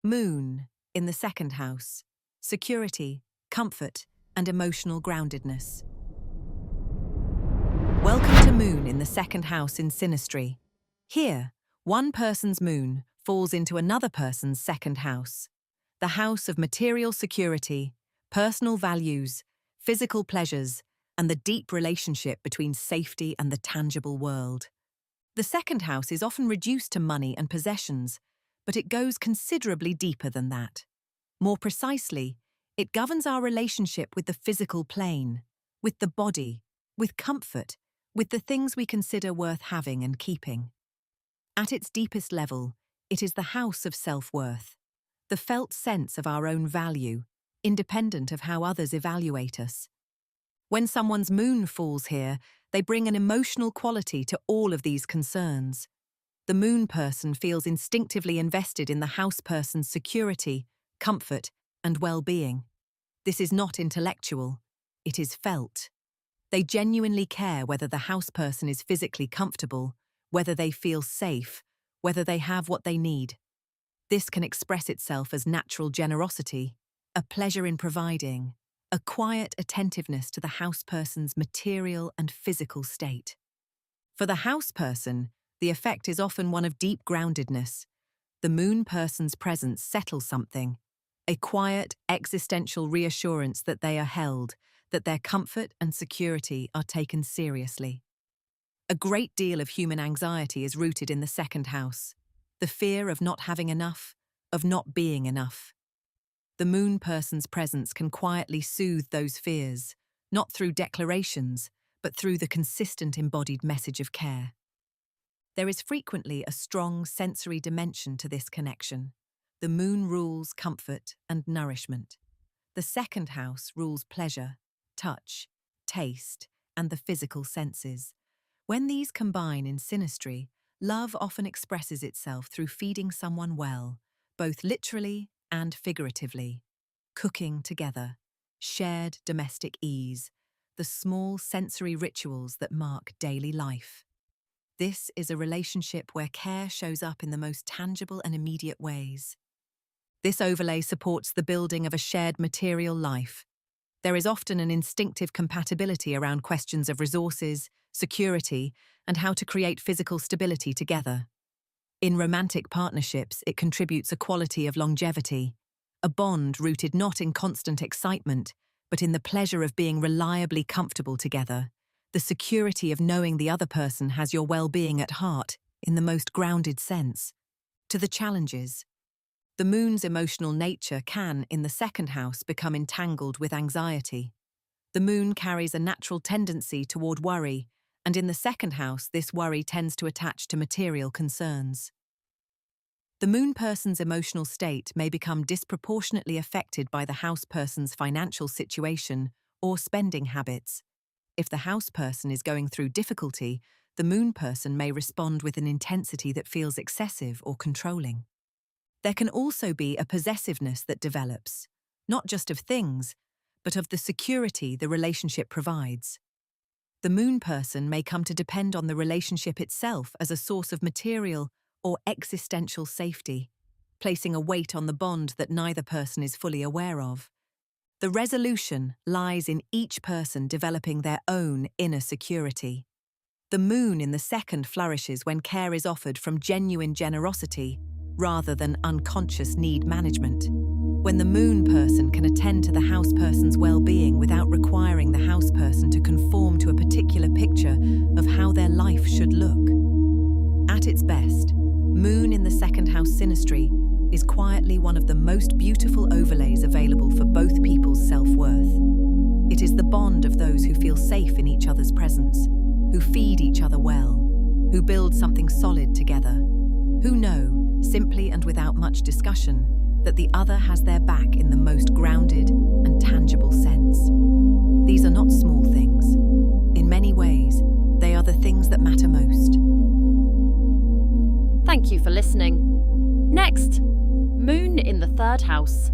Moon in the second house. Security, comfort, and emotional groundedness. Welcome to Moon in the second house in synastry. Here, one person's moon falls into another person's second house. The house of material security, personal values, physical pleasures, and the deep relationship between safety and the tangible world. The second house is often reduced to money and possessions, but it goes considerably deeper than that. More precisely, it governs our relationship with the physical plane, with the body, with comfort, with the things we consider worth having and keeping. At its deepest level, it is the house of self-worth, the felt sense of our own value, independent of how others evaluate us. When someone's moon falls here, they bring an emotional quality to all of these concerns. The moon person feels instinctively invested in the house person's security, comfort, and well-being. This is not intellectual, it is felt. They genuinely care whether the house person is physically comfortable, whether they feel safe, whether they have what they need. This can express itself as natural generosity, a pleasure in providing, a quiet attentiveness to the house person's material and physical state. For the house person, the effect is often one of deep groundedness. The moon person's presence settles something, a quiet, existential reassurance that they are held, that their comfort and security are taken seriously. A great deal of human anxiety is rooted in the second house, the fear of not having enough, of not being enough. The moon person's presence can quietly soothe those fears, not through declarations, but through the consistent embodied message of care. There is frequently a strong sensory dimension to this connection. The moon rules comfort and nourishment. The second house rules pleasure, touch, taste, and the physical senses. When these combine in synastry, love often expresses itself through feeding someone well, both literally and figuratively. Cooking together, shared domestic ease, the small sensory rituals that mark daily life. This is a relationship where care shows up in the most tangible and immediate ways. This overlay supports the building of a shared material life. There is often an instinctive compatibility around questions of resources, security, and how to create physical stability together. In romantic partnerships, it contributes a quality of longevity, a bond rooted not in constant excitement, but in the pleasure of being reliably comfortable together, the security of knowing the other person has your well-being at heart in the most grounded sense. To the challenges. The moon's emotional nature can, in the second house, become entangled with anxiety. The moon carries a natural tendency toward worry, and in the second house, this worry tends to attach to material concerns. The moon person's emotional state may become disproportionately affected by the house person's financial situation or spending habits. If the house person is going through difficulty, the moon person may respond with an intensity that feels excessive or controlling. There can also be a possessiveness that develops, not just of things, but of the security the relationship provides. The moon person may come to depend on the relationship itself as a source of material or existential safety, placing a weight on the bond that neither person is fully aware of. The resolution lies in each person developing their own inner security. The moon in the second flourishes when care is offered from genuine generosity rather than unconscious need management. When the moon person can attend to the house person's well-being without requiring the house person to conform to a particular picture of how their life should look. At its best, moon in the second house synastry is quietly one of the most beautiful overlays available for both people's self-worth. It is the bond of those who feel safe in each other's presence, who feed each other well, who build something solid together, who know, simply and without much discussion, that the other has their back in the most grounded and tangible sense. These are not small things. In many ways, they are the things that matter most. Thank you for listening. Next, Moon in the third house.